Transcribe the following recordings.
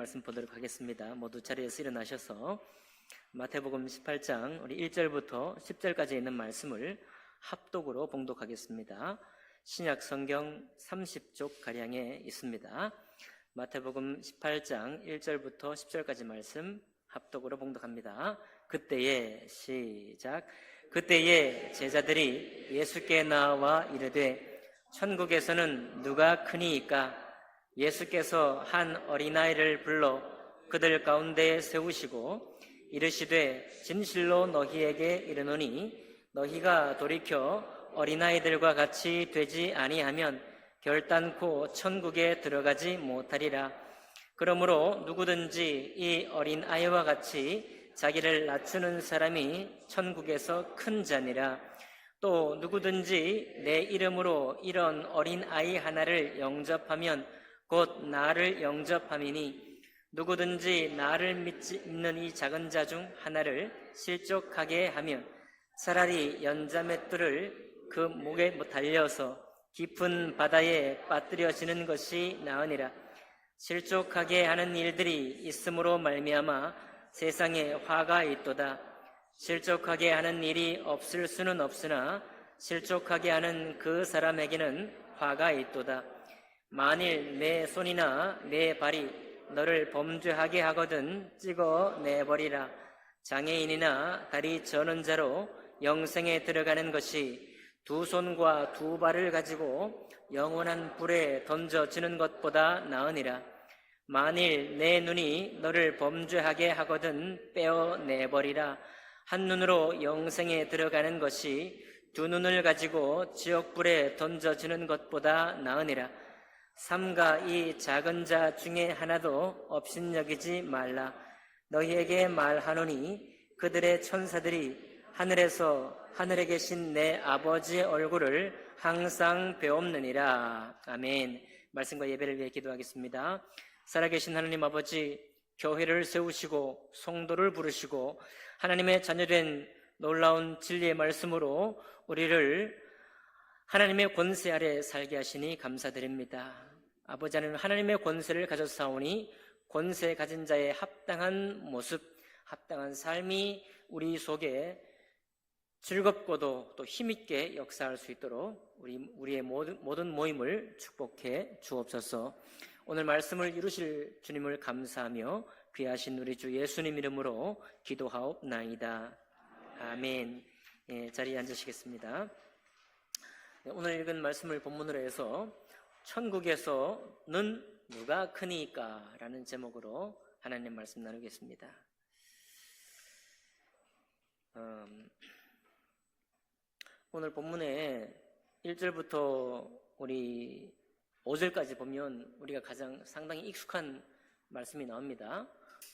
말씀 보도록 하겠습니다. 모두 자리에서 일어나셔서 마태복음 18장 우리 1절부터 10절까지 있는 말씀을 합독으로 봉독하겠습니다. 신약 성경 30쪽 가량에 있습니다. 마태복음 18장 1절부터 10절까지 말씀 합독으로 봉독합니다. 그때에 시작. 그때에 제자들이 예수께 나와 이르되 천국에서는 누가 크니이까? 예수께서 한 어린아이를 불러 그들 가운데 세우시고 이르시되 진실로 너희에게 이르노니 너희가 돌이켜 어린아이들과 같이 되지 아니하면 결단코 천국에 들어가지 못하리라. 그러므로 누구든지 이 어린아이와 같이 자기를 낮추는 사람이 천국에서 큰 자니라. 또 누구든지 내 이름으로 이런 어린아이 하나를 영접하면 곧 나를 영접함이니 누구든지 나를 믿는 이 작은 자 중 하나를 실족하게 하면 차라리 연자맷돌을 그 목에 달려서 깊은 바다에 빠뜨려지는 것이 나으니라. 실족하게 하는 일들이 있음으로 말미암아 세상에 화가 있도다. 실족하게 하는 일이 없을 수는 없으나 실족하게 하는 그 사람에게는 화가 있도다. 만일 내 손이나 내 발이 너를 범죄하게 하거든 찍어 내버리라. 장애인이나 다리 저는 자로 영생에 들어가는 것이 두 손과 두 발을 가지고 영원한 불에 던져지는 것보다 나으니라. 만일 내 눈이 너를 범죄하게 하거든 빼어 내버리라. 한 눈으로 영생에 들어가는 것이 두 눈을 가지고 지옥불에 던져지는 것보다 나으니라. 삼가 이 작은 자 중에 하나도 업신여기지 말라. 너희에게 말하노니 그들의 천사들이 하늘에 계신 내 아버지의 얼굴을 항상 배옵느니라. 아멘. 말씀과 예배를 위해 기도하겠습니다. 살아계신 하나님 아버지, 교회를 세우시고 성도를 부르시고 하나님의 자녀된 놀라운 진리의 말씀으로 우리를 하나님의 권세 아래 살게 하시니 감사드립니다. 아버지 하나님, 하나님의 권세를 가졌사오니 권세 가진 자의 합당한 모습, 합당한 삶이 우리 속에 즐겁고도 또 힘있게 역사할 수 있도록 우리의 모든 모임을 축복해 주옵소서. 오늘 말씀을 이루실 주님을 감사하며 귀하신 우리 주 예수님 이름으로 기도하옵나이다. 아멘. 자리에 앉으시겠습니다. 오늘 읽은 말씀을 본문으로 해서 천국에서는 누가 크니까? 라는 제목으로 하나님 말씀 나누겠습니다. 오늘 본문에 1절부터 우리 5절까지 보면 우리가 상당히 익숙한 말씀이 나옵니다.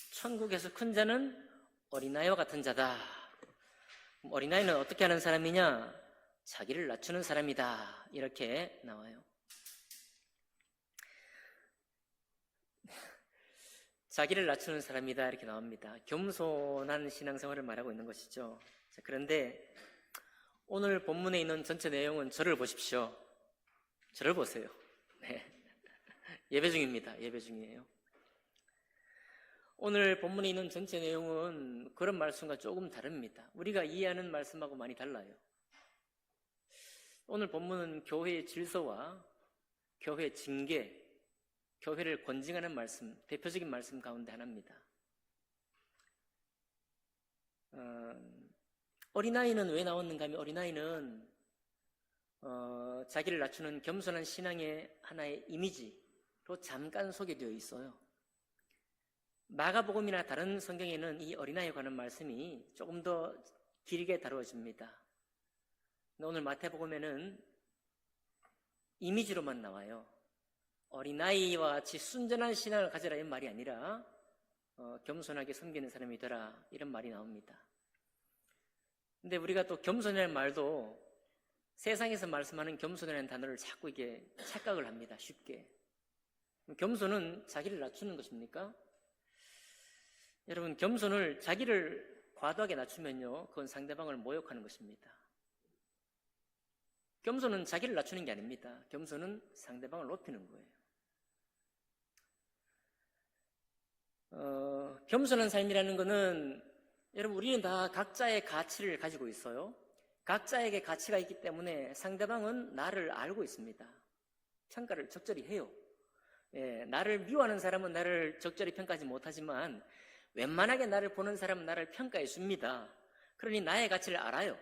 천국에서 큰 자는 어린아이와 같은 자다. 어린아이는 어떻게 하는 사람이냐? 자기를 낮추는 사람이다. 이렇게 나와요. 자기를 낮추는 사람이다. 이렇게 나옵니다. 겸손한 신앙생활을 말하고 있는 것이죠. 그런데 오늘 본문에 있는 전체 내용은 저를 보십시오. 저를 보세요. 네. 예배 중입니다. 예배 중이에요. 오늘 본문에 있는 전체 내용은 그런 말씀과 조금 다릅니다. 우리가 이해하는 말씀하고 많이 달라요. 오늘 본문은 교회의 질서와 교회의 징계, 교회를 권징하는 말씀, 대표적인 말씀 가운데 하나입니다. 어린아이는 왜 나왔는가 하면 어린아이는 자기를 낮추는 겸손한 신앙의 하나의 이미지로 잠깐 소개되어 있어요. 마가복음이나 다른 성경에는 이 어린아이에 관한 말씀이 조금 더 길게 다루어집니다. 오늘 마태복음에는 이미지로만 나와요. 어린아이와 같이 순전한 신앙을 가져라 이런 말이 아니라 겸손하게 섬기는 사람이 되라 이런 말이 나옵니다. 근데 우리가 또 겸손이라는 말도 세상에서 말씀하는 겸손이라는 단어를 자꾸 이게 착각을 합니다. 쉽게. 겸손은 자기를 낮추는 것입니까? 여러분, 겸손을 자기를 과도하게 낮추면요, 그건 상대방을 모욕하는 것입니다. 겸손은 자기를 낮추는 게 아닙니다. 겸손은 상대방을 높이는 거예요. 겸손한 삶이라는 것은 여러분 우리는 다 각자의 가치를 가지고 있어요. 각자에게 가치가 있기 때문에 상대방은 나를 알고 있습니다. 평가를 적절히 해요. 나를 미워하는 사람은 나를 적절히 평가하지 못하지만 웬만하게 나를 보는 사람은 나를 평가해 줍니다. 그러니 나의 가치를 알아요.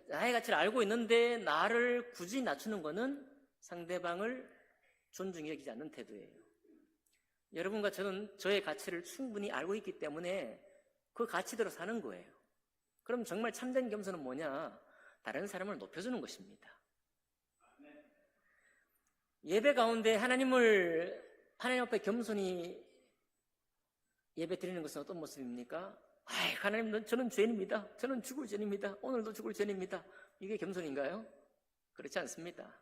나의 가치를 알고 있는데 나를 굳이 낮추는 것은 상대방을 존중히 여기지 않는 태도예요. 여러분과 저는 저의 가치를 충분히 알고 있기 때문에 그 가치대로 사는 거예요. 그럼 정말 참된 겸손은 뭐냐? 다른 사람을 높여주는 것입니다. 예배 가운데 하나님 앞에 겸손히 예배 드리는 것은 어떤 모습입니까? 하나님, 저는 죄인입니다. 저는 죽을 죄인입니다. 오늘도 죽을 죄인입니다. 이게 겸손인가요? 그렇지 않습니다.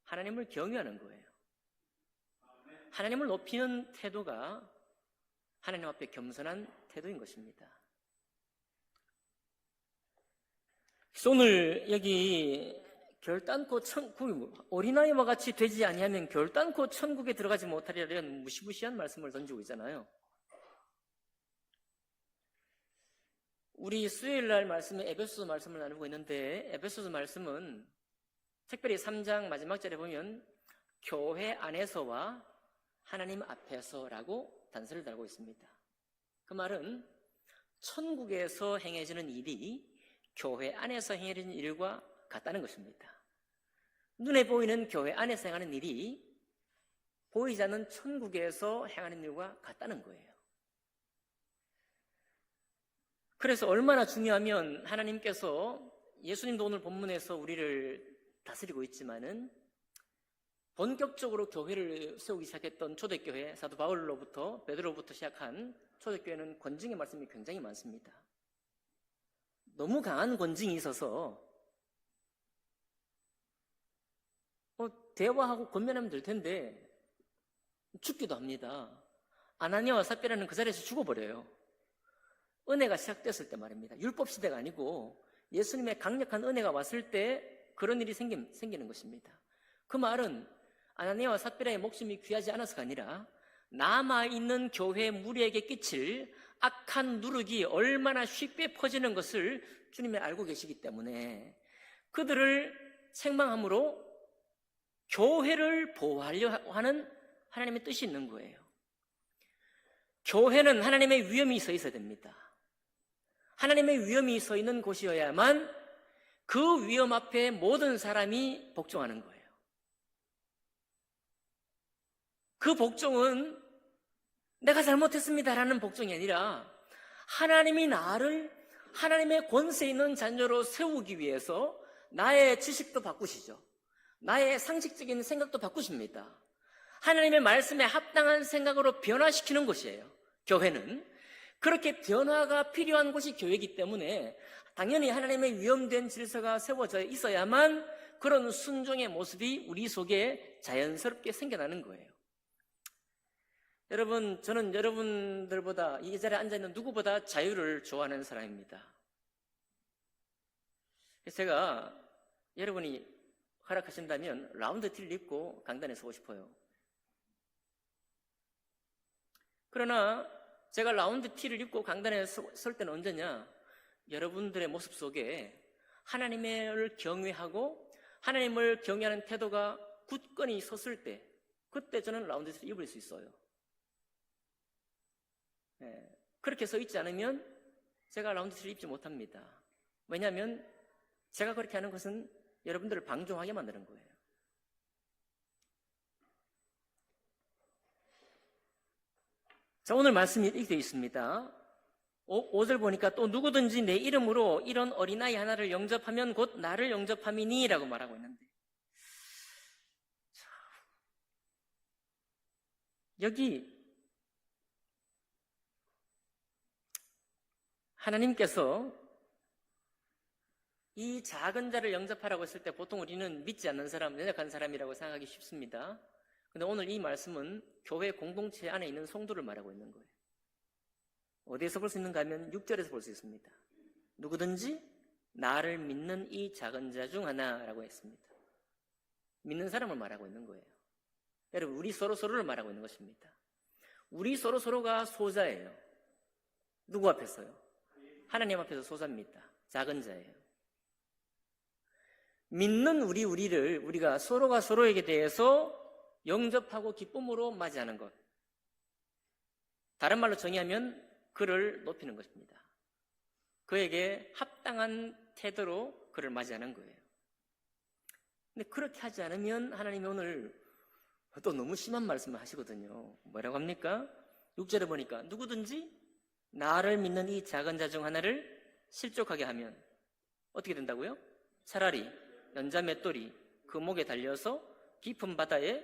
하나님을 경외하는 거예요. 하나님을 높이는 태도가 하나님 앞에 겸손한 태도인 것입니다. 그래서 오늘 여기 결단코 어린아이와 같이 되지 아니하면 결단코 천국에 들어가지 못하리라 이런 무시무시한 말씀을 던지고 있잖아요. 우리 수요일날 말씀에 에베소서 말씀을 나누고 있는데 에베소서 말씀은 특별히 3장 마지막 절에 보면 교회 안에서와 하나님 앞에서라고 단서를 달고 있습니다. 그 말은 천국에서 행해지는 일이 교회 안에서 행해지는 일과 같다는 것입니다. 눈에 보이는 교회 안에서 행하는 일이 보이지 않는 천국에서 행하는 일과 같다는 거예요. 그래서 얼마나 중요하면 하나님께서 예수님도 오늘 본문에서 우리를 다스리고 있지만은 본격적으로 교회를 세우기 시작했던 초대교회, 사도 바울로부터 베드로부터 시작한 초대교회는 권징의 말씀이 굉장히 많습니다. 너무 강한 권징이 있어서 대화하고 권면하면 될 텐데 죽기도 합니다. 아나니아와 삽비라는 그 자리에서 죽어버려요. 은혜가 시작됐을 때 말입니다. 율법 시대가 아니고 예수님의 강력한 은혜가 왔을 때 그런 일이 생기는 것입니다. 그 말은 아나니아와 삽비라의 목숨이 귀하지 않아서가 아니라 남아있는 교회 무리에게 끼칠 악한 누룩이 얼마나 쉽게 퍼지는 것을 주님이 알고 계시기 때문에 그들을 책망함으로 교회를 보호하려 하는 하나님의 뜻이 있는 거예요. 교회는 하나님의 위엄이 서 있어야 됩니다. 하나님의 위엄이 서 있는 곳이어야만 그 위엄 앞에 모든 사람이 복종하는 거예요. 그 복종은 내가 잘못했습니다라는 복종이 아니라 하나님이 나를 하나님의 권세 있는 자녀로 세우기 위해서 나의 지식도 바꾸시죠. 나의 상식적인 생각도 바꾸십니다. 하나님의 말씀에 합당한 생각으로 변화시키는 것이에요. 교회는 그렇게 변화가 필요한 곳이 교회이기 때문에 당연히 하나님의 위엄된 질서가 세워져 있어야만 그런 순종의 모습이 우리 속에 자연스럽게 생겨나는 거예요. 여러분, 저는 여러분들보다 이 자리에 앉아있는 누구보다 자유를 좋아하는 사람입니다. 제가 여러분이 허락하신다면 라운드 티를 입고 강단에 서고 싶어요. 그러나 제가 라운드 티를 입고 강단에 설 때는 언제냐? 여러분들의 모습 속에 하나님을 경외하고 하나님을 경외하는 태도가 굳건히 섰을 때, 그때 저는 라운드 티를 입을 수 있어요. 그렇게 서 있지 않으면 제가 라운드 티를 입지 못합니다. 왜냐하면 제가 그렇게 하는 것은 여러분들을 방종하게 만드는 거예요. 자, 오늘 말씀이 이렇게 되어 있습니다. 5절 보니까 또 누구든지 내 이름으로 이런 어린아이 하나를 영접하면 곧 나를 영접함이니 라고 말하고 있는데, 여기 하나님께서 이 작은 자를 영접하라고 했을 때 보통 우리는 믿지 않는 사람, 연약한 사람이라고 생각하기 쉽습니다. 근데 오늘 이 말씀은 교회 공동체 안에 있는 성도를 말하고 있는 거예요. 어디에서 볼 수 있는가 하면 6절에서 볼 수 있습니다. 누구든지 나를 믿는 이 작은 자 중 하나라고 했습니다. 믿는 사람을 말하고 있는 거예요. 여러분, 우리 서로를 말하고 있는 것입니다. 우리 서로가 소자예요. 누구 앞에서요? 하나님 앞에서 소자입니다. 작은 자예요. 믿는 우리를 우리가 서로가 서로에게 대해서 영접하고 기쁨으로 맞이하는 것. 다른 말로 정의하면 그를 높이는 것입니다. 그에게 합당한 태도로 그를 맞이하는 거예요. 근데 그렇게 하지 않으면 하나님이 오늘 또 너무 심한 말씀을 하시거든요. 뭐라고 합니까? 6절에 보니까 누구든지 나를 믿는 이 작은 자 중 하나를 실족하게 하면 어떻게 된다고요? 차라리 연자 맷돌이 그 목에 달려서 깊은 바다에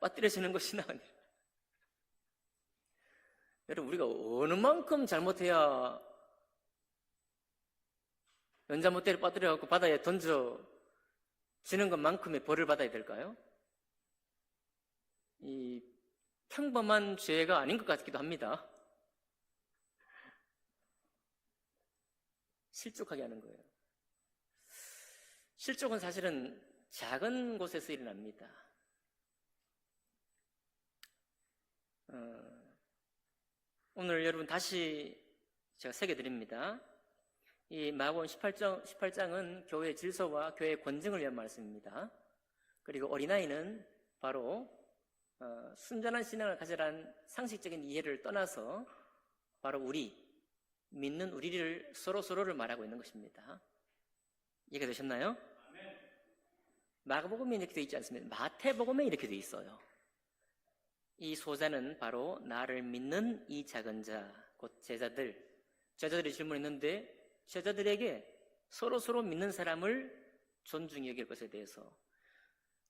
빠뜨려지는 것이 나으니라. 여러분, 우리가 어느 만큼 잘못해야 연자 맷돌에 빠뜨려갖고 바다에 던져지는 것만큼의 벌을 받아야 될까요? 이 평범한 죄가 아닌 것 같기도 합니다. 실족하게 하는 거예요. 실족은 사실은 작은 곳에서 일어납니다. 오늘 여러분 다시 제가 새겨드립니다. 이 마가복음 18장은 교회의 질서와 교회의 권징을 위한 말씀입니다. 그리고 어린아이는 바로 순전한 신앙을 가져란 상식적인 이해를 떠나서 바로 믿는 우리를 서로를 말하고 있는 것입니다. 이해가 되셨나요? 마가복음에 이렇게 되어 있지 않습니다. 마태복음에 이렇게 되어 있어요. 이 소자는 바로 나를 믿는 이 작은 자, 곧 제자들이 질문했는데 제자들에게 서로 믿는 사람을 존중히 여길 것에 대해서,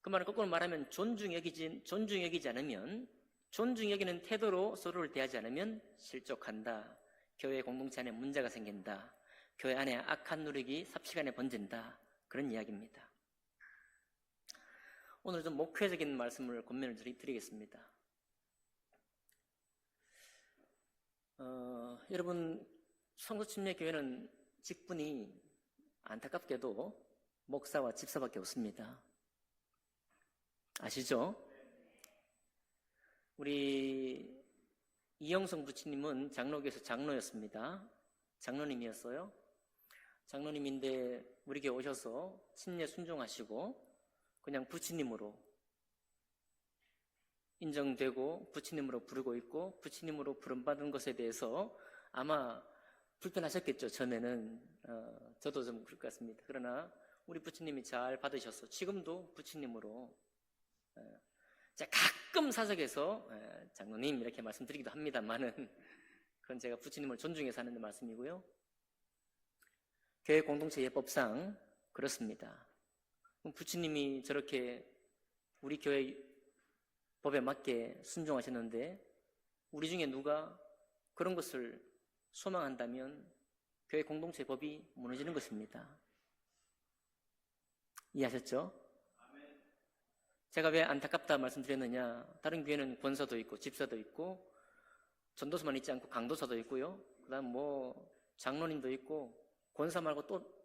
그 말은 거꾸로 말하면 존중히 여기지 않으면, 존중히 여기는 태도로 서로를 대하지 않으면 실족한다. 교회 공동체 안에 문제가 생긴다. 교회 안에 악한 누룩이 삽시간에 번진다. 그런 이야기입니다. 오늘 좀 목회적인 말씀을 권면을 드리겠습니다. 여러분, 성소침례교회는 직분이 안타깝게도 목사와 집사밖에 없습니다. 아시죠? 우리 이영성 부치님은 장로교에서 장로였습니다. 장로님이었어요. 장로님인데 우리 교회 오셔서 침례 순종하시고 그냥 부치님으로 인정되고 부치님으로 부르고 있고 부치님으로 부름받은 것에 대해서 아마 불편하셨겠죠. 전에는 저도 좀 그럴 것 같습니다. 그러나 우리 부치님이 잘 받으셔서 지금도 부치님으로, 제가 가끔 사석에서 장로님 이렇게 말씀드리기도 합니다만은 그건 제가 부치님을 존중해서 하는 말씀이고요. 교회 공동체 예법상 그렇습니다. 부치님이 저렇게 우리 교회 법에 맞게 순종하셨는데 우리 중에 누가 그런 것을 소망한다면 교회 공동체 법이 무너지는 것입니다. 이해하셨죠? 제가 왜 안타깝다 말씀드렸느냐, 다른 교회는 권사도 있고 집사도 있고 전도사만 있지 않고 강도사도 있고요, 그 다음 장로님도 있고 권사 말고 또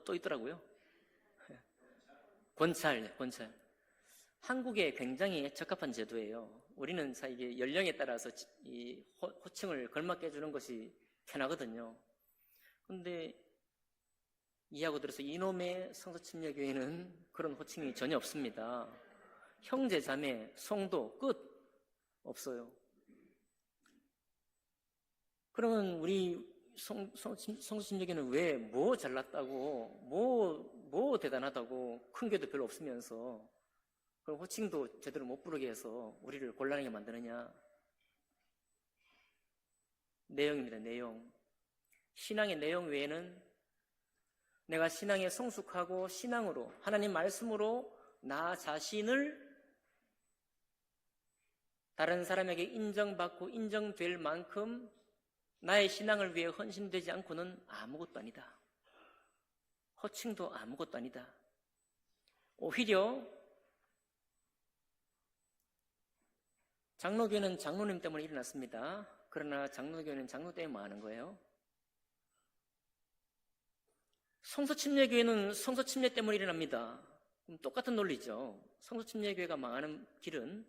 또 있더라고요. 권찰. 한국에 굉장히 적합한 제도예요. 우리는 이게 연령에 따라서 이 호칭을 걸맞게 해주는 것이 편하거든요. 그런데 이해하고 들어서 이놈의 성서침례교회는 그런 호칭이 전혀 없습니다. 형제, 자매, 성도, 끝 없어요. 그러면 우리 성서침례교회는 왜 뭐 잘났다고 뭐 대단하다고 큰 교회도 별로 없으면서 그럼 호칭도 제대로 못 부르게 해서 우리를 곤란하게 만드느냐. 내용입니다. 내용. 신앙의 내용 외에는 내가 신앙에 성숙하고 신앙으로 하나님 말씀으로 나 자신을 다른 사람에게 인정받고 인정될 만큼 나의 신앙을 위해 헌신되지 않고는 아무것도 아니다. 호칭도 아무것도 아니다. 오히려 장로교회는 장로님 때문에 일어났습니다. 그러나 장로교회는 장로 때문에 망하는 거예요. 성서침례교회는 성서침례 때문에 일어납니다. 그럼 똑같은 논리죠. 성서침례교회가 망하는 길은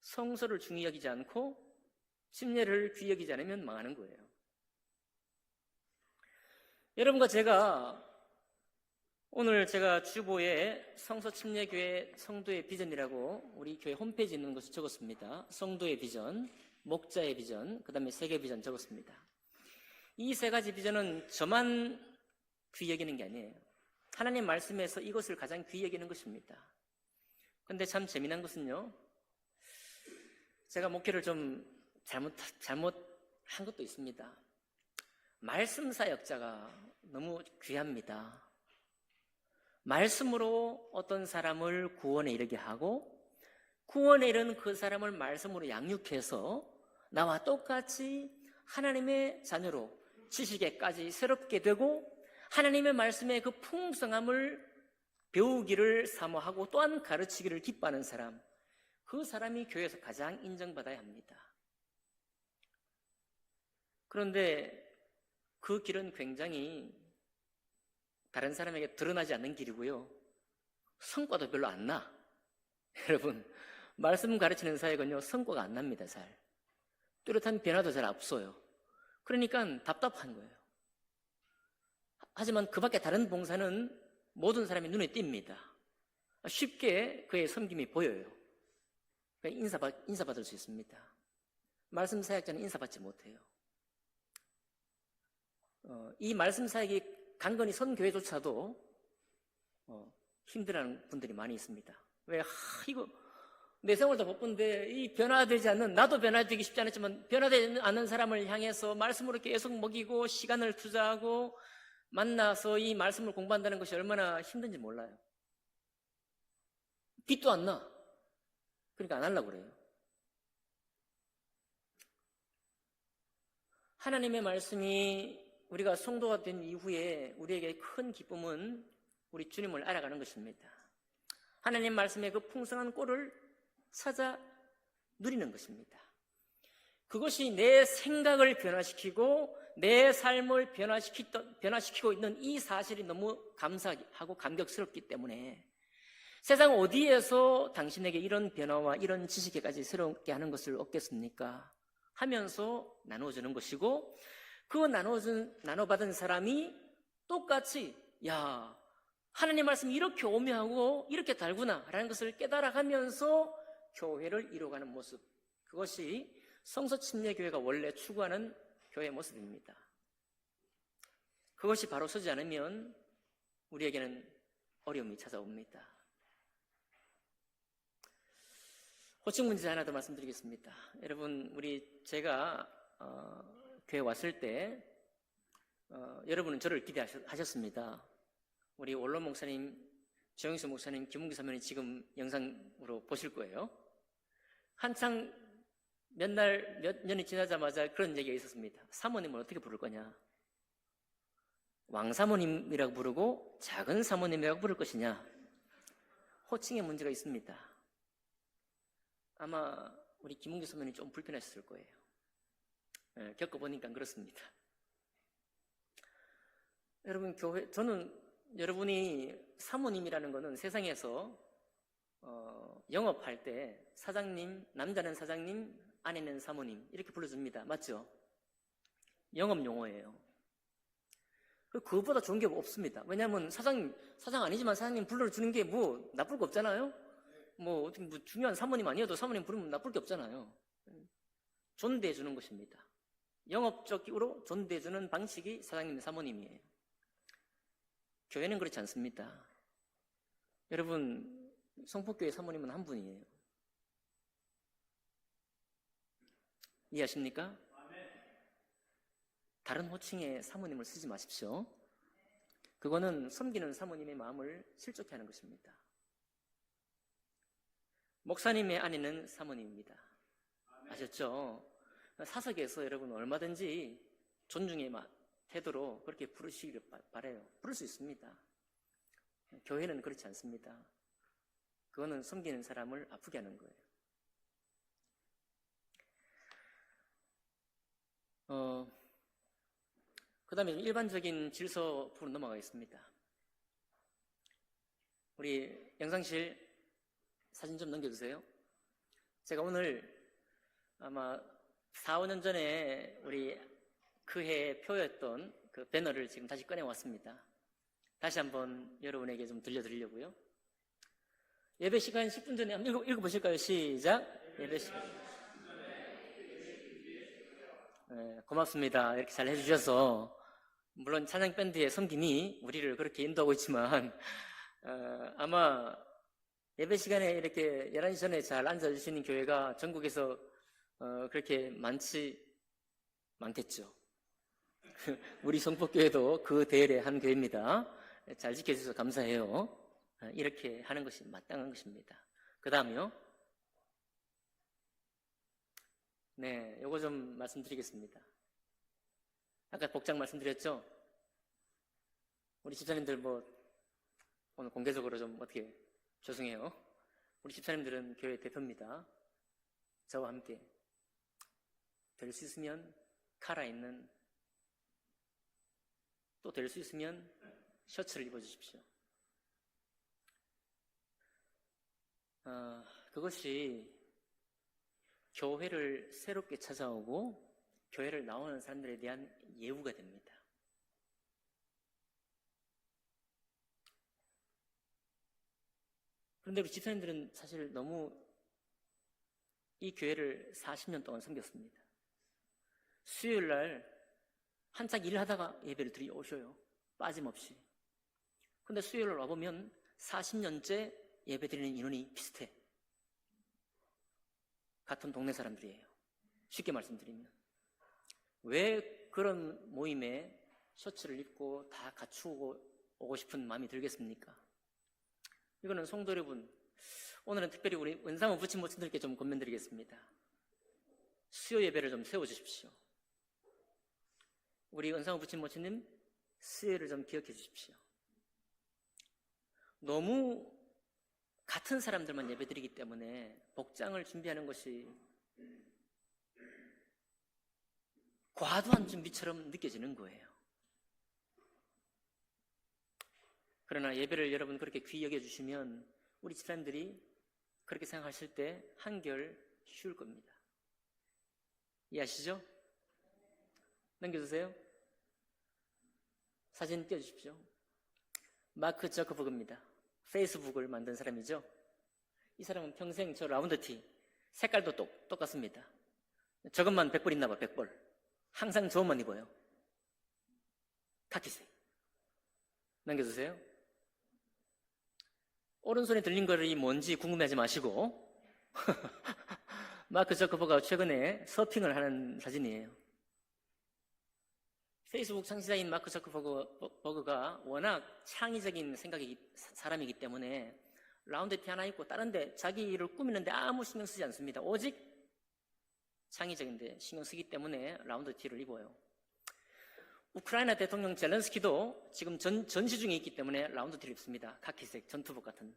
성소를 중히 여기지 않고 침례를 귀히 여기지 않으면 망하는 거예요. 여러분과 제가 오늘 제가 주보에 성서 침례교회 성도의 비전이라고 우리 교회 홈페이지에 있는 것을 적었습니다. 성도의 비전, 목자의 비전, 그 다음에 세계 비전 적었습니다. 이 세 가지 비전은 저만 귀히 여기는 게 아니에요. 하나님 말씀에서 이것을 가장 귀히 여기는 것입니다. 그런데 참 재미난 것은요, 제가 목회를 좀 잘못한 것도 있습니다. 말씀 사역자가 너무 귀합니다. 말씀으로 어떤 사람을 구원에 이르게 하고 구원에 이른 그 사람을 말씀으로 양육해서 나와 똑같이 하나님의 자녀로 지식에까지 새롭게 되고 하나님의 말씀의 그 풍성함을 배우기를 사모하고 또한 가르치기를 기뻐하는 사람, 그 사람이 교회에서 가장 인정받아야 합니다. 그런데 그 길은 굉장히 다른 사람에게 드러나지 않는 길이고요, 성과도 별로 안 나. 여러분, 말씀 가르치는 사역은요, 성과가 안 납니다. 잘 뚜렷한 변화도 잘 없어요. 그러니까 답답한 거예요. 하지만 그 밖에 다른 봉사는 모든 사람의 눈에 띕니다. 쉽게 그의 섬김이 보여요. 인사받을 수 있습니다. 말씀 사역자는 인사받지 못해요. 이 말씀 사역이 강건히 선 교회조차도 힘들어하는 분들이 많이 있습니다. 왜? 이거 내 생활도 바쁜데 이 변화되지 않는, 나도 변화되기 쉽지 않았지만 변화되지 않는 사람을 향해서 말씀으로 계속 먹이고 시간을 투자하고 만나서 이 말씀을 공부한다는 것이 얼마나 힘든지 몰라요. 빛도 안 나. 그러니까 안 하려고 그래요. 하나님의 말씀이 우리가 성도가 된 이후에 우리에게 큰 기쁨은 우리 주님을 알아가는 것입니다. 하나님 말씀의 그 풍성한 꼴을 찾아 누리는 것입니다. 그것이 내 생각을 변화시키고 내 삶을 변화시키고 있는 이 사실이 너무 감사하고 감격스럽기 때문에 세상 어디에서 당신에게 이런 변화와 이런 지식에까지 새롭게 하는 것을 얻겠습니까? 하면서 나누어주는 것이고, 그 나눠받은 사람이 똑같이 야, 하나님 말씀이 이렇게 오묘하고 이렇게 달구나 라는 것을 깨달아가면서 교회를 이루어가는 모습, 그것이 성서 침례교회가 원래 추구하는 교회의 모습입니다. 그것이 바로 서지 않으면 우리에게는 어려움이 찾아옵니다. 호칭 문제 하나 더 말씀드리겠습니다. 여러분, 제가 교회 왔을 때 여러분은 저를 기대하셨습니다. 우리 원로 목사님, 정영수 목사님, 김문기 사모님 지금 영상으로 보실 거예요. 한창 몇 년이 지나자마자 그런 얘기가 있었습니다. 사모님을 어떻게 부를 거냐? 왕사모님이라고 부르고 작은 사모님이라고 부를 것이냐? 호칭의 문제가 있습니다. 아마 우리 김문기 사모님이 좀 불편했을 거예요. 겪어보니까 그렇습니다. 여러분, 저는 여러분이 사모님이라는 것은 세상에서 영업할 때 사장님, 남자는 사장님, 아내는 사모님 이렇게 불러줍니다. 맞죠? 영업 용어예요. 그거보다 좋은 게 없습니다. 왜냐하면 사장 아니지만 사장님 불러주는 게 뭐 나쁠 거 없잖아요. 뭐 중요한 사모님 아니어도 사모님 부르면 나쁠 게 없잖아요. 존대해 주는 것입니다. 영업적으로 존대해 주는 방식이 사장님, 사모님이에요. 교회는 그렇지 않습니다. 여러분, 성폭교회 사모님은 한 분이에요. 이해하십니까? 다른 호칭의 사모님을 쓰지 마십시오. 그거는 섬기는 사모님의 마음을 실족해 하는 것입니다. 목사님의 아내는 사모님입니다. 아셨죠? 사석에서 여러분 얼마든지 존중의 태도로 그렇게 부르시기를 바라요. 부를 수 있습니다. 교회는 그렇지 않습니다. 그거는 섬기는 사람을 아프게 하는 거예요. 그 다음에 일반적인 질서부로 넘어가겠습니다. 우리 영상실 사진 좀 넘겨주세요. 제가 오늘 아마 4, 5년 전에 우리 그 해의 표였던 그 배너를 지금 다시 꺼내왔습니다. 다시 한번 여러분에게 좀 들려드리려고요. 예배 시간 10분 전에 한번 읽어보실까요? 시작. 예배 시간. 네, 고맙습니다. 이렇게 잘 해주셔서. 물론 찬양 밴드의 성김이 우리를 그렇게 인도하고 있지만 아마 예배 시간에 이렇게 11시 전에 잘 앉아주시는 교회가 전국에서 그렇게 많겠죠. 우리 성폭교회도 그 대열의 한 교회입니다. 잘 지켜주셔서 감사해요. 이렇게 하는 것이 마땅한 것입니다. 그 다음요. 네, 요거 좀 말씀드리겠습니다. 아까 복장 말씀드렸죠? 우리 집사님들 오늘 공개적으로 좀 어떻게 죄송해요. 우리 집사님들은 교회 대표입니다. 저와 함께 될 수 있으면 카라 있는, 또 될 수 있으면 셔츠를 입어주십시오. 그것이 교회를 새롭게 찾아오고 교회를 나오는 사람들에 대한 예우가 됩니다. 그런데 우리 집사님들은 사실 너무 이 교회를 40년 동안 섬겼습니다. 수요일 날 한창 일을 하다가 예배를 드리오셔요. 빠짐없이. 근데 수요일 날 와보면 40년째 예배 드리는 인원이 비슷해. 같은 동네 사람들이에요. 쉽게 말씀드리면. 왜 그런 모임에 셔츠를 입고 다 갖추고 오고 싶은 마음이 들겠습니까? 이거는 성도 여러분, 오늘은 특별히 우리 은사모 부친 모친들께 좀 권면드리겠습니다. 수요 예배를 좀 세워주십시오. 우리 은사모 부친 모친님, 수요를 좀 기억해 주십시오. 너무 같은 사람들만 예배 드리기 때문에 복장을 준비하는 것이 과도한 준비처럼 느껴지는 거예요. 그러나 예배를 여러분 그렇게 귀히 여겨주시면 우리 집사님들이 그렇게 생각하실 때 한결 쉬울 겁니다. 이해하시죠? 넘겨주세요. 사진 띄워주십시오. 마크 저커버그입니다. 페이스북을 만든 사람이죠. 이 사람은 평생 저 라운드티 색깔도 똑같습니다. 저것만 100벌 있나 봐. 100벌. 항상 저 옷만 입어요. 카키색. 넘겨주세요. 오른손에 들린 거이 뭔지 궁금해하지 마시고 마크 저커버그가 최근에 서핑을 하는 사진이에요. 페이스북 창시자인 마크 저커버그가 워낙 창의적인 사람이기 때문에 라운드티 하나 입고 다른데 자기 일을 꾸미는데 아무 신경 쓰지 않습니다. 오직 창의적인데 신경 쓰기 때문에 라운드티를 입어요. 우크라이나 대통령 젤렌스키도 지금 전시 중에 있기 때문에 라운드티를 입습니다. 카키색 전투복 같은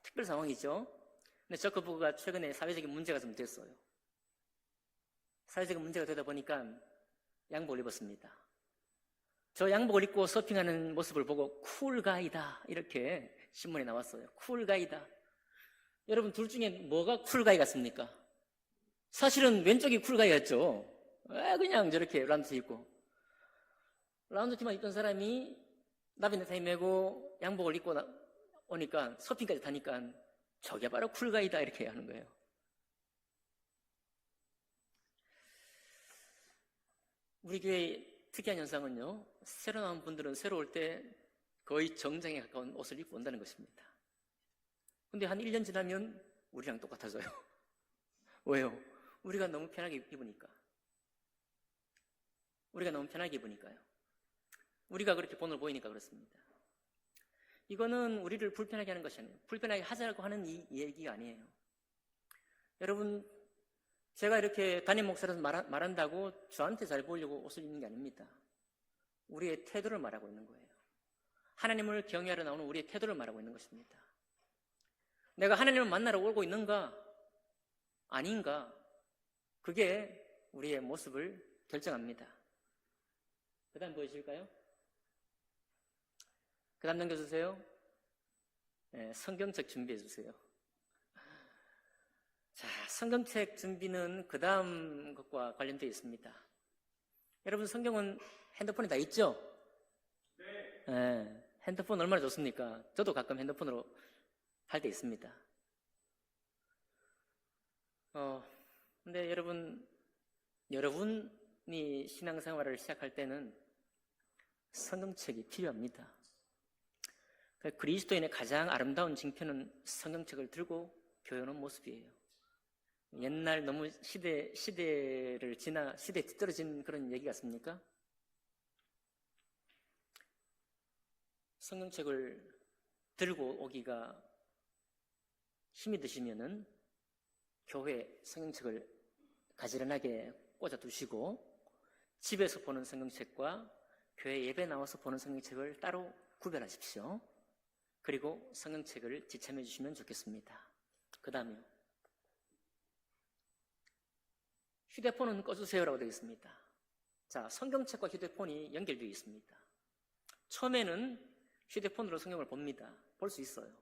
특별 상황이죠. 근데 저커버그가 최근에 사회적인 문제가 좀 됐어요. 사회적인 문제가 되다 보니까 양복을 입었습니다. 저 양복을 입고 서핑하는 모습을 보고 쿨가이다 이렇게 신문에 나왔어요. 쿨가이다. 여러분 둘 중에 뭐가 쿨가이 같습니까? 사실은 왼쪽이 쿨가이였죠. 왜 그냥 저렇게 라운드티 입고. 라운드티만 입던 사람이 나비네타이 메고 양복을 입고 오니까 서핑까지 타니까 저게 바로 쿨가이다 이렇게 하는 거예요. 우리 교회의 특이한 현상은요, 새로 나온 분들은 새로 올 때 거의 정장에 가까운 옷을 입고 온다는 것입니다. 근데 한 1년 지나면 우리랑 똑같아져요. 왜요? 우리가 너무 편하게 입으니까. 우리가 너무 편하게 입으니까요. 우리가 그렇게 본을 보이니까 그렇습니다. 이거는 우리를 불편하게 하는 것이 아니에요. 불편하게 하자고 하는 이 얘기가 아니에요. 여러분, 제가 이렇게 담임 목사라서 말한다고 저한테 잘 보이려고 옷을 입는 게 아닙니다. 우리의 태도를 말하고 있는 거예요. 하나님을 경외하러 나오는 우리의 태도를 말하고 있는 것입니다. 내가 하나님을 만나러 오고 있는가 아닌가, 그게 우리의 모습을 결정합니다. 그 다음 보여주실까요? 그 다음 넘겨주세요. 네, 성경책 준비해 주세요. 성경책 준비는 그 다음 것과 관련되어 있습니다. 여러분 성경은 핸드폰에 다 있죠? 네. 핸드폰 얼마나 좋습니까? 저도 가끔 핸드폰으로 할 때 있습니다. 근데 여러분이 신앙생활을 시작할 때는 성경책이 필요합니다. 그리스도인의 가장 아름다운 징표는 성경책을 들고 교회 오는 모습이에요. 옛날 너무 시대를 지나 시대에 뒤떨어진 그런 얘기 같습니까? 성경책을 들고 오기가 힘이 드시면은 교회 성경책을 가지런하게 꽂아 두시고 집에서 보는 성경책과 교회 예배 나와서 보는 성경책을 따로 구별하십시오. 그리고 성경책을 지참해 주시면 좋겠습니다. 그 다음에요. 휴대폰은 꺼주세요라고 되어 있습니다. 자, 성경책과 휴대폰이 연결되어 있습니다. 처음에는 휴대폰으로 성경을 봅니다. 볼 수 있어요.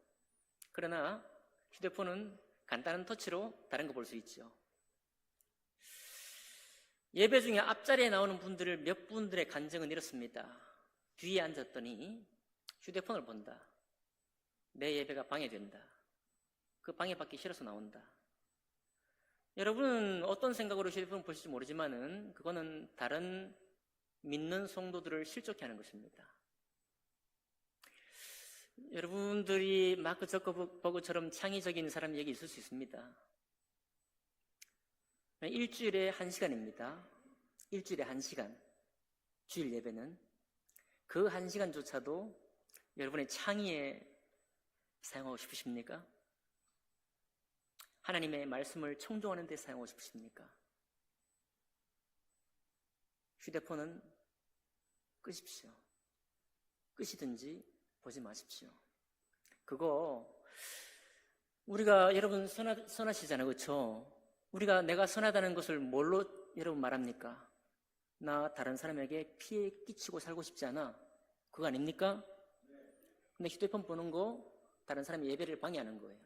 그러나 휴대폰은 간단한 터치로 다른 거 볼 수 있죠. 예배 중에 앞자리에 나오는 분들을 몇 분들의 간증은 이렇습니다. 뒤에 앉았더니 휴대폰을 본다. 내 예배가 방해된다. 그 방해받기 싫어서 나온다. 여러분은 어떤 생각으로 휴대폰을 보실지 모르지만은 그거는 다른 믿는 성도들을 실족해 하는 것입니다. 여러분들이 마크 저커버그처럼 창의적인 사람 얘기 있을 수 있습니다. 일주일에 1시간입니다. 일주일에 1시간. 주일 예배는 그 1시간조차도 여러분의 창의에 사용하고 싶으십니까? 하나님의 말씀을 청종하는 데 사용하고 싶으십니까? 휴대폰은 끄십시오. 끄시든지 보지 마십시오. 그거 우리가 여러분 선하시잖아요. 그렇죠? 우리가 내가 선하다는 것을 뭘로 여러분 말합니까? 나 다른 사람에게 피해 끼치고 살고 싶지 않아. 그거 아닙니까? 근데 휴대폰 보는 거 다른 사람의 예배를 방해하는 거예요.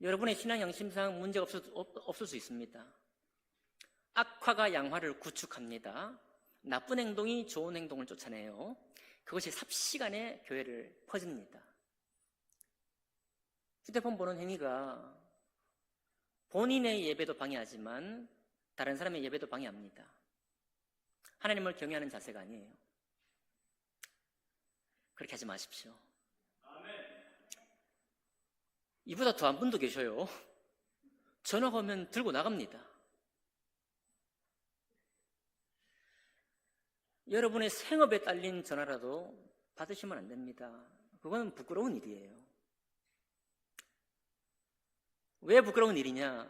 여러분의 신앙 양심상 문제가 없을 수 있습니다. 악화가 양화를 구축합니다. 나쁜 행동이 좋은 행동을 쫓아내요. 그것이 삽시간에 교회를 퍼집니다. 휴대폰 보는 행위가 본인의 예배도 방해하지만 다른 사람의 예배도 방해합니다. 하나님을 경외하는 자세가 아니에요. 그렇게 하지 마십시오. 이보다 더 한 분도 계셔요. 전화가 오면 들고 나갑니다. 여러분의 생업에 딸린 전화라도 받으시면 안 됩니다. 그건 부끄러운 일이에요. 왜 부끄러운 일이냐?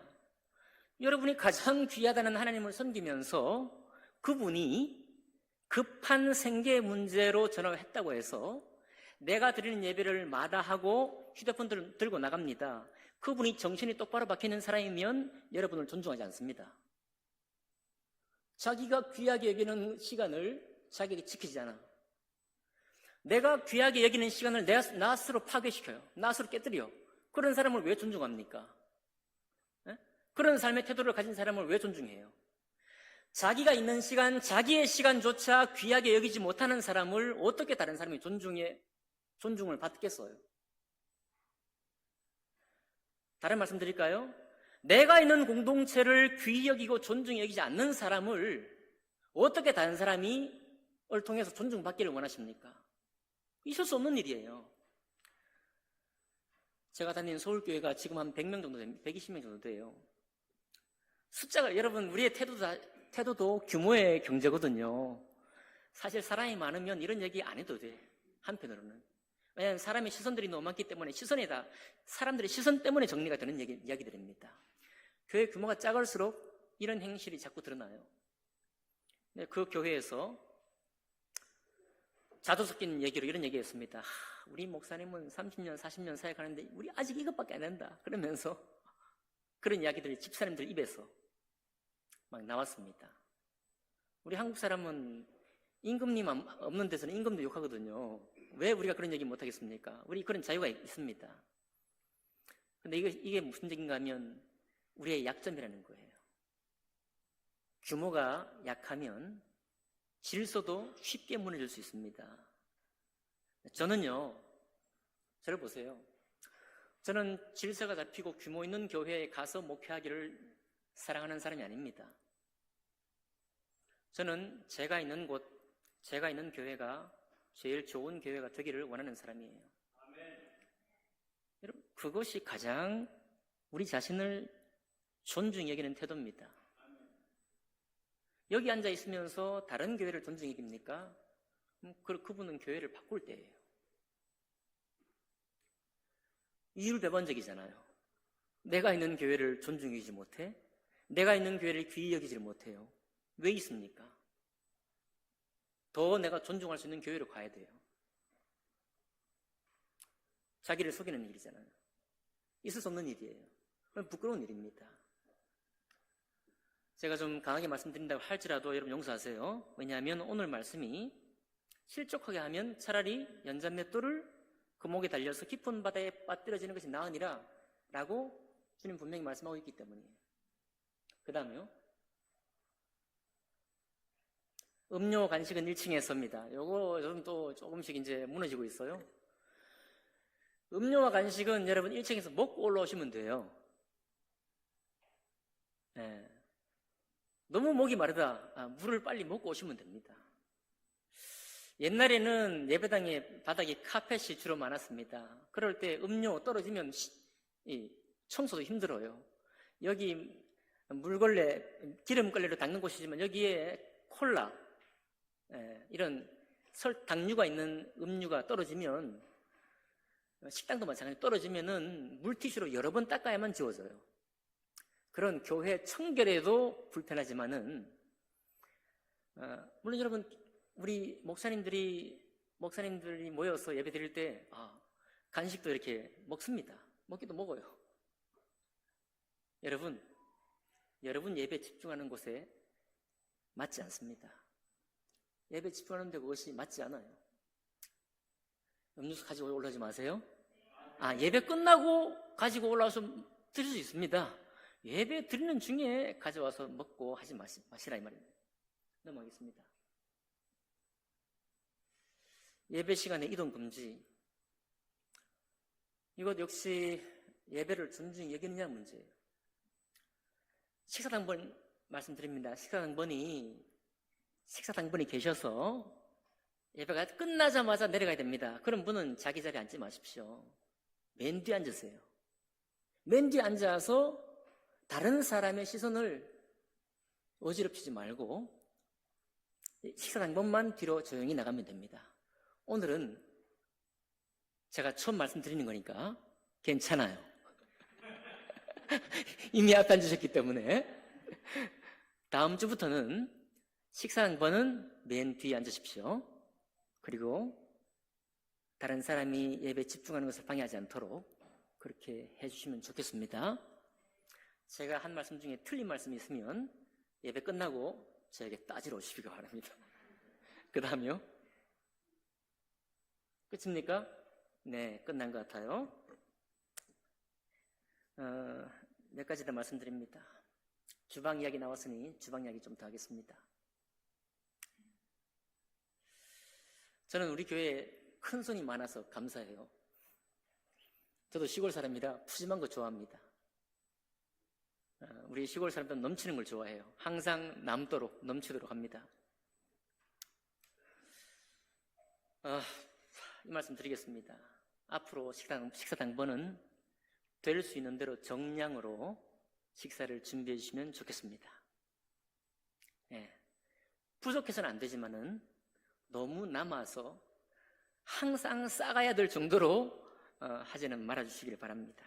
여러분이 가장 귀하다는 하나님을 섬기면서 그분이 급한 생계 문제로 전화를 했다고 해서 내가 드리는 예배를 마다하고 휴대폰 들고 나갑니다. 그분이 정신이 똑바로 박혀있는 사람이면 여러분을 존중하지 않습니다. 자기가 귀하게 여기는 시간을 자기에게 지키지 않아. 내가 귀하게 여기는 시간을 나 스스로 파괴시켜요. 나 스스로 깨뜨려. 그런 사람을 왜 존중합니까? 네? 그런 삶의 태도를 가진 사람을 왜 존중해요? 자기가 있는 시간, 자기의 시간조차 귀하게 여기지 못하는 사람을 어떻게 다른 사람이 존중을 받겠어요? 다른 말씀 드릴까요? 내가 있는 공동체를 귀히 여기고 존중히 여기지 않는 사람을 어떻게 다른 사람이 통해서 존중받기를 원하십니까? 있을 수 없는 일이에요. 제가 다니는 서울교회가 지금 한 100명 정도 됩니다. 120명 정도 돼요. 숫자가 여러분 우리의 태도도 규모의 경제거든요. 사실 사람이 많으면 이런 얘기 안 해도 돼. 한편으로는. 왜냐하면 사람의 시선들이 너무 많기 때문에 사람들의 시선 때문에 정리가 되는 이야기들입니다. 교회 규모가 작을수록 이런 행실이 자꾸 드러나요. 그 교회에서 자도 섞인 얘기로 이런 얘기했습니다. 우리 목사님은 30년, 40년 사역하는데 우리 아직 이것밖에 안 한다. 그러면서 그런 이야기들이 집사님들 입에서 막 나왔습니다. 우리 한국 사람은 임금님 없는 데서는 임금도 욕하거든요. 왜 우리가 그런 얘기 못하겠습니까? 우리 그런 자유가 있습니다. 근데 이게 무슨 얘기인가 하면 우리의 약점이라는 거예요. 규모가 약하면 질서도 쉽게 무너질 수 있습니다. 저는요, 저를 보세요. 저는 질서가 잡히고 규모 있는 교회에 가서 목회하기를 사랑하는 사람이 아닙니다. 저는 제가 있는 곳, 제가 있는 교회가 제일 좋은 교회가 되기를 원하는 사람이에요. 여러분, 그것이 가장 우리 자신을 존중히 여기는 태도입니다. 여기 앉아 있으면서 다른 교회를 존중히 여깁니까? 그분은 교회를 바꿀 때예요. 이율배반적이잖아요. 내가 있는 교회를 존중히 여기지 못해? 내가 있는 교회를 귀히 여기지 못해요. 왜 있습니까? 더 내가 존중할 수 있는 교회로 가야 돼요. 자기를 속이는 일이잖아요. 있을 수 없는 일이에요. 부끄러운 일입니다. 제가 좀 강하게 말씀드린다고 할지라도 여러분 용서하세요. 왜냐하면 오늘 말씀이 실족하게 하면 차라리 연잔맷돌을 그 목에 달려서 깊은 바다에 빠뜨려지는 것이 나으니라 라고 주님 분명히 말씀하고 있기 때문이에요. 그 다음에요. 음료 간식은 1층에 섭니다. 요거 좀 또 조금씩 이제 무너지고 있어요. 음료와 간식은 여러분 1층에서 먹고 올라오시면 돼요. 네. 너무 목이 마르다. 물을 빨리 먹고 오시면 됩니다. 옛날에는 예배당에 바닥에 카펫이 주로 많았습니다. 그럴 때 음료 떨어지면 청소도 힘들어요. 여기 물걸레, 기름걸레로 닦는 곳이지만 여기에 콜라, 이런 당류가 있는 음료가 떨어지면 식당도 마찬가지로 떨어지면은 물티슈로 여러 번 닦아야만 지워져요. 그런 교회 청결에도 불편하지만은 물론 여러분 우리 목사님들이 모여서 예배 드릴 때 간식도 이렇게 먹습니다. 먹기도 먹어요. 여러분 예배 집중하는 곳에 맞지 않습니다. 예배 집중하는데 그것이 맞지 않아요. 음료수 가지고 올라오지 마세요. 예배 끝나고 가지고 올라와서 드릴 수 있습니다. 예배 드리는 중에 가져와서 먹고 하지 마시라 이 말입니다. 넘어가겠습니다. 예배 시간에 이동 금지. 이것 역시 예배를 존중히 여기느냐 문제예요. 식사당번 말씀드립니다. 식사당번이 계셔서 예배가 끝나자마자 내려가야 됩니다. 그런 분은 자기 자리에 앉지 마십시오. 맨 뒤에 앉으세요. 맨 뒤에 앉아서 다른 사람의 시선을 어지럽히지 말고 식사당번만 뒤로 조용히 나가면 됩니다. 오늘은 제가 처음 말씀드리는 거니까 괜찮아요. 이미 앞에 앉으셨기 때문에 다음 주부터는 식사당번은 맨 뒤에 앉으십시오. 그리고 다른 사람이 예배에 집중하는 것을 방해하지 않도록 그렇게 해주시면 좋겠습니다. 제가 한 말씀 중에 틀린 말씀이 있으면 예배 끝나고 저에게 따지러 오시기 바랍니다. 그 다음이요. 끝입니까? 네, 끝난 것 같아요. 몇 가지 더 말씀드립니다. 주방 이야기 나왔으니 주방 이야기 좀 더 하겠습니다. 저는 우리 교회에 큰 손이 많아서 감사해요. 저도 시골 사람이라 푸짐한 거 좋아합니다. 우리 시골 사람들은 넘치는 걸 좋아해요. 항상 남도록 넘치도록 합니다. 이 말씀 드리겠습니다. 앞으로 식사당번은 될 수 있는 대로 정량으로 식사를 준비해 주시면 좋겠습니다. 부족해서는 안 되지만은 너무 남아서 항상 싸가야 될 정도로 하지는 말아주시길 바랍니다.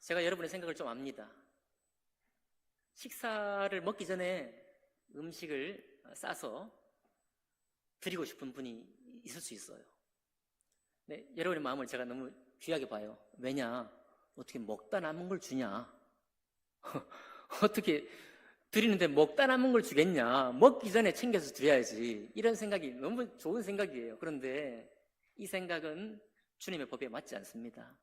제가 여러분의 생각을 좀 압니다. 식사를 먹기 전에 음식을 싸서 드리고 싶은 분이 있을 수 있어요. 네, 여러분의 마음을 제가 너무 귀하게 봐요. 왜냐? 어떻게 먹다 남은 걸 주냐? 어떻게 드리는데 먹다 남은 걸 주겠냐? 먹기 전에 챙겨서 드려야지. 이런 생각이 너무 좋은 생각이에요. 그런데 이 생각은 주님의 법에 맞지 않습니다.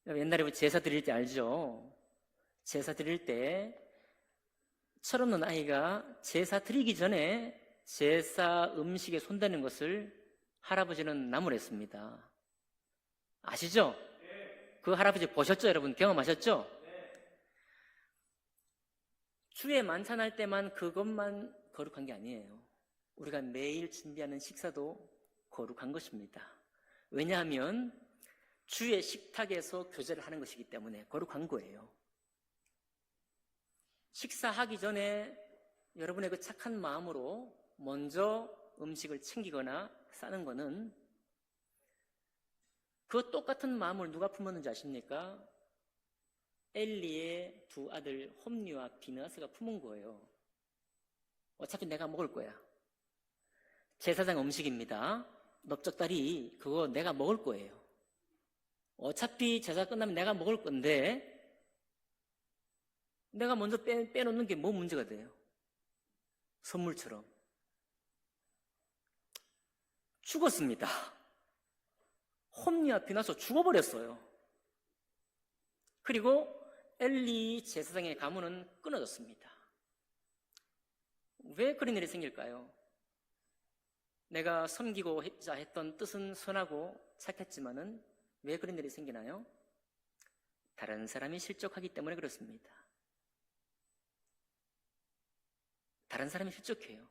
옛날에 우리 제사 드릴 때 알죠? 제사 드릴 때 철없는 아이가 제사 드리기 전에 제사 음식에 손대는 것을 할아버지는 나무랬습니다. 아시죠? 그 할아버지 보셨죠? 여러분 경험하셨죠? 주에 만찬할 때만 그것만 거룩한 게 아니에요. 우리가 매일 준비하는 식사도 거룩한 것입니다. 왜냐하면 주의 식탁에서 교제를 하는 것이기 때문에 거룩한 거예요. 식사하기 전에 여러분의 그 착한 마음으로 먼저 음식을 챙기거나 싸는 거는 그 똑같은 마음을 누가 품었는지 아십니까? 엘리의 두 아들 홈리와 비느하스가 품은 거예요. 어차피 내가 먹을 거야. 제사장 음식입니다. 넓적다리 그거 내가 먹을 거예요. 어차피 제사 끝나면 내가 먹을 건데 내가 먼저 빼놓는 게 뭐 문제가 돼요? 선물처럼. 죽었습니다. 홈리와 비느하스 죽어버렸어요. 그리고 엘리 제사장의 가문은 끊어졌습니다. 왜 그런 일이 생길까요? 내가 섬기고자 했던 뜻은 선하고 착했지만은 왜 그런 일이 생기나요? 다른 사람이 실족하기 때문에 그렇습니다. 다른 사람이 실족해요.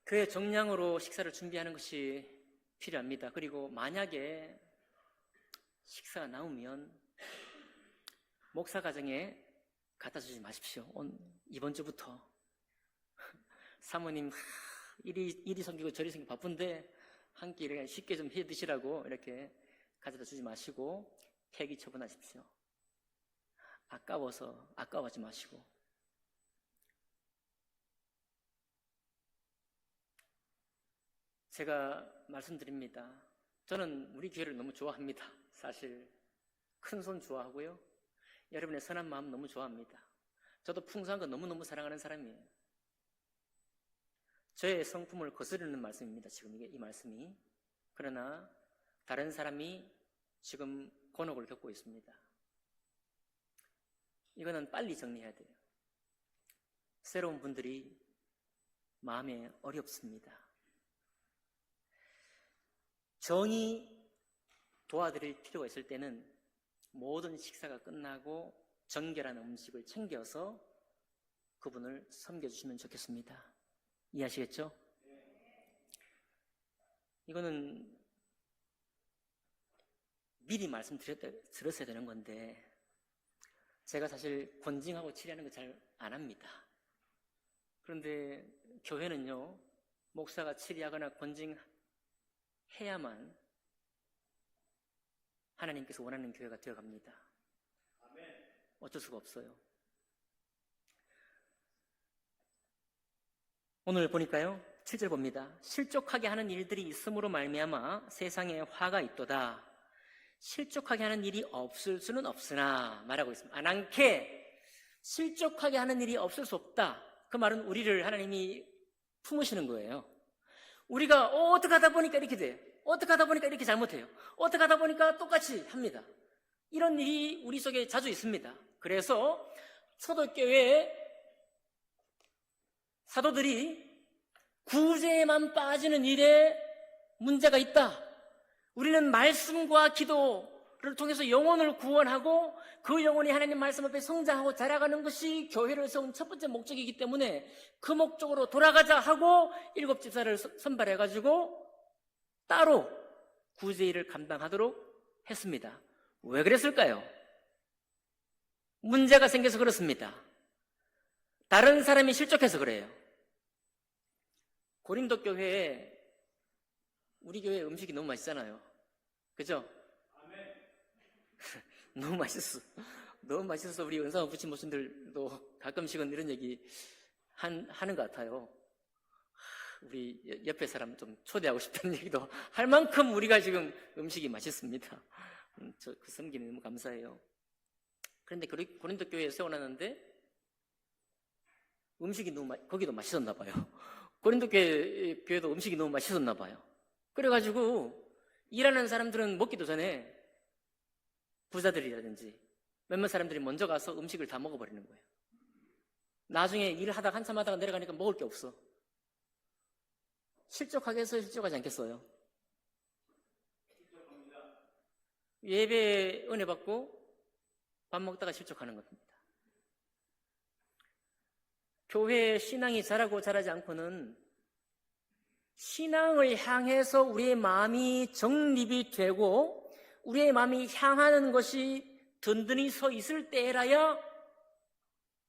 그의 정량으로 식사를 준비하는 것이 필요합니다. 그리고 만약에 식사가 나오면 목사 가정에 갖다 주지 마십시오. 이번 주부터 사모님 이리 섬기고 저리 섬기고 바쁜데 한 끼 이렇게 쉽게 좀 해 드시라고 이렇게 가져다 주지 마시고 폐기 처분하십시오. 아까워하지 마시고. 제가 말씀드립니다. 저는 우리 교회를 너무 좋아합니다. 사실 큰 손 좋아하고요. 여러분의 선한 마음 너무 좋아합니다. 저도 풍성한 거 너무너무 사랑하는 사람이에요. 저의 성품을 거스르는 말씀입니다. 지금 이 말씀이. 그러나 다른 사람이 지금 곤혹을 겪고 있습니다. 이거는 빨리 정리해야 돼요. 새로운 분들이 마음에 어렵습니다. 정이 도와드릴 필요가 있을 때는 모든 식사가 끝나고 정결한 음식을 챙겨서 그분을 섬겨주시면 좋겠습니다. 이해하시겠죠? 이거는 미리 말씀드렸어야 되는 건데 제가 사실 권징하고 치리하는 거 잘 안 합니다. 그런데 교회는요, 목사가 치리하거나 권징해야만 하나님께서 원하는 교회가 되어갑니다. 어쩔 수가 없어요. 오늘 보니까요, 7절 봅니다. 실족하게 하는 일들이 있음으로 말미암아 세상에 화가 있도다. 실족하게 하는 일이 없을 수는 없으나 말하고 있습니다. 안않게 실족하게 하는 일이 없을 수 없다. 그 말은 우리를 하나님이 품으시는 거예요. 우리가 어떻게 하다 보니까 이렇게 돼요. 어떻게 하다 보니까 이렇게 잘못해요. 어떻게 하다 보니까 똑같이 합니다. 이런 일이 우리 속에 자주 있습니다. 그래서 초대교회에 사도들이 구제에만 빠지는 일에 문제가 있다. 우리는 말씀과 기도를 통해서 영혼을 구원하고 그 영혼이 하나님 말씀 앞에 성장하고 자라가는 것이 교회를 세운 첫 번째 목적이기 때문에 그 목적으로 돌아가자 하고 7 집사를 선발해가지고 따로 구제 일을 감당하도록 했습니다. 왜 그랬을까요? 문제가 생겨서 그렇습니다. 다른 사람이 실족해서 그래요. 고린도 교회에 우리 교회 음식이 너무 맛있잖아요. 그죠? 너무 맛있어. 너무 맛있어서 우리 은사와 부친 모신들도 가끔씩은 이런 얘기 하는 것 같아요. 우리 옆에 사람 좀 초대하고 싶다는 얘기도 할 만큼 우리가 지금 음식이 맛있습니다. 그 섬기는 너무 감사해요. 그런데 고린도 교회에 세워놨는데 음식이 거기도 맛있었나 봐요. 고린도 교회도 음식이 너무 맛있었나 봐요. 그래가지고 일하는 사람들은 먹기도 전에 부자들이라든지 몇몇 사람들이 먼저 가서 음식을 다 먹어버리는 거예요. 나중에 일하다가 한참 하다가 내려가니까 먹을 게 없어. 실족하겠어요? 실족하지 않겠어요? 예배 은혜 받고 밥 먹다가 실족하는 겁니다. 교회의 신앙이 자라고 자라지 않고는 신앙을 향해서 우리의 마음이 정립이 되고 우리의 마음이 향하는 것이 든든히 서 있을 때라야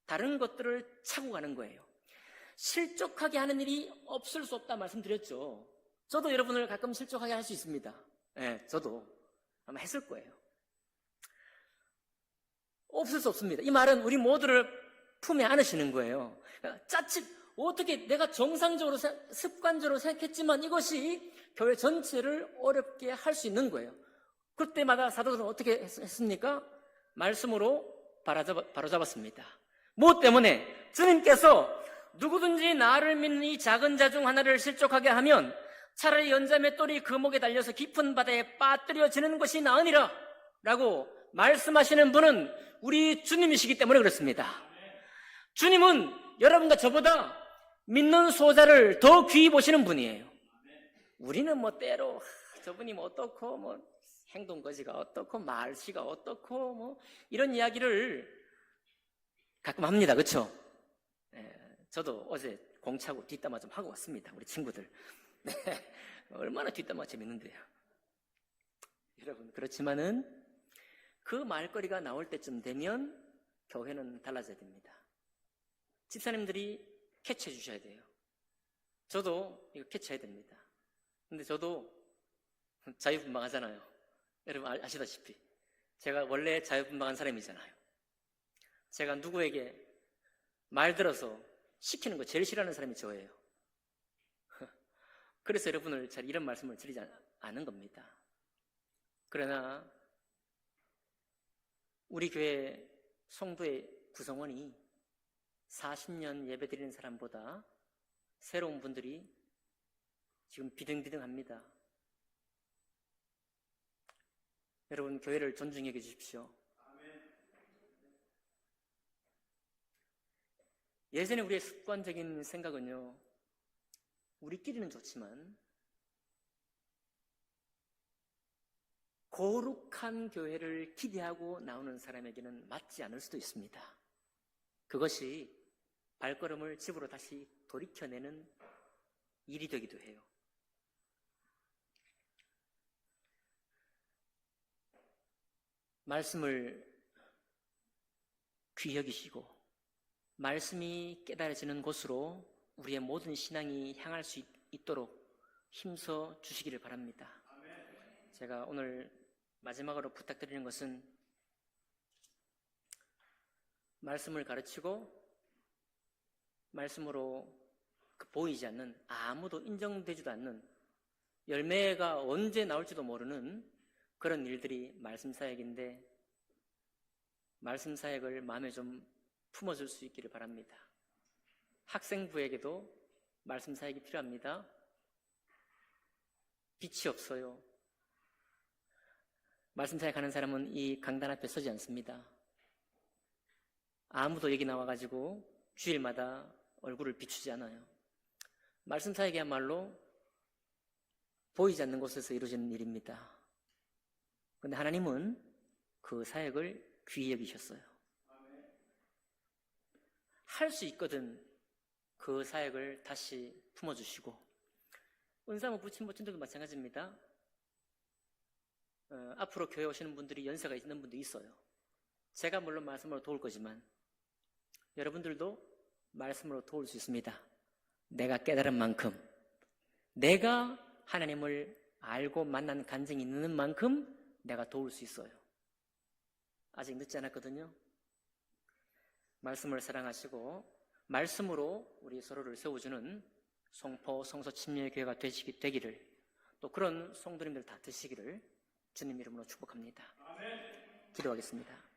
다른 것들을 차고 가는 거예요. 실족하게 하는 일이 없을 수 없다 말씀드렸죠. 저도 여러분을 가끔 실족하게 할 수 있습니다. 네, 저도 아마 했을 거예요. 없을 수 없습니다. 이 말은 우리 모두를 품에 안으시는 거예요. 자칫 어떻게 내가 정상적으로 습관적으로 생각했지만 이것이 교회 전체를 어렵게 할 수 있는 거예요. 그때마다 사도들은 어떻게 했습니까? 말씀으로 바로잡았습니다. 무엇 때문에? 주님께서 누구든지 나를 믿는 이 작은 자 중 하나를 실족하게 하면 차라리 연자맷돌이 그 목에 달려서 깊은 바다에 빠뜨려지는 것이 나으니라 라고 말씀하시는 분은 우리 주님이시기 때문에 그렇습니다. 주님은 여러분과 저보다 믿는 소자를 더 귀히 보시는 분이에요. 우리는 뭐 때로 저분이 뭐 어떻고 뭐 행동거지가 어떻고 말씨가 어떻고 뭐 이런 이야기를 가끔 합니다. 그렇죠? 저도 어제 공차고 뒷담화 좀 하고 왔습니다. 우리 친구들. 네, 얼마나 뒷담화 재밌는데요. 여러분, 그렇지만은 그 말거리가 나올 때쯤 되면 교회는 달라져야 됩니다. 집사님들이 캐치해 주셔야 돼요. 저도 이거 캐치해야 됩니다. 근데 저도 자유분방하잖아요. 여러분 아시다시피 제가 원래 자유분방한 사람이잖아요. 제가 누구에게 말 들어서 시키는 거 제일 싫어하는 사람이 저예요. 그래서 여러분을 잘 이런 말씀을 드리지 않은 겁니다. 그러나 우리 교회 성도의 구성원이 40년 예배드리는 사람보다 새로운 분들이 지금 비등비등합니다. 여러분 교회를 존중해 주십시오. 예전에 우리의 습관적인 생각은요, 우리끼리는 좋지만 거룩한 교회를 기대하고 나오는 사람에게는 맞지 않을 수도 있습니다. 그것이 발걸음을 집으로 다시 돌이켜내는 일이 되기도 해요. 말씀을 귀히 여기시고 말씀이 깨달아지는 곳으로 우리의 모든 신앙이 향할 수 있도록 힘써 주시기를 바랍니다. 제가 오늘 마지막으로 부탁드리는 것은 말씀을 가르치고 말씀으로 보이지 않는, 아무도 인정되지도 않는, 열매가 언제 나올지도 모르는 그런 일들이 말씀 사역인데 말씀 사역을 마음에 좀 품어줄 수 있기를 바랍니다. 학생부에게도 말씀 사역이 필요합니다. 빛이 없어요. 말씀 사역하는 사람은 이 강단 앞에 서지 않습니다. 아무도 여기 나와가지고 주일마다 얼굴을 비추지 않아요. 말씀 사역이야말로 보이지 않는 곳에서 이루어지는 일입니다. 그런데 하나님은 그 사역을 귀히 여기셨어요. 할 수 있거든 그 사역을 다시 품어주시고, 은사모 부친모친들도 마찬가지입니다. 앞으로 교회 오시는 분들이 연세가 있는 분도 있어요. 제가 물론 말씀으로 도울 거지만 여러분들도 말씀으로 도울 수 있습니다. 내가 깨달은 만큼, 내가 하나님을 알고 만난 간증이 있는 만큼 내가 도울 수 있어요. 아직 늦지 않았거든요. 말씀을 사랑하시고 말씀으로 우리 서로를 세워주는 송포 성서 침례교회가 되기를, 또 그런 성도님들 다 되시기를 주님 이름으로 축복합니다. 기도하겠습니다.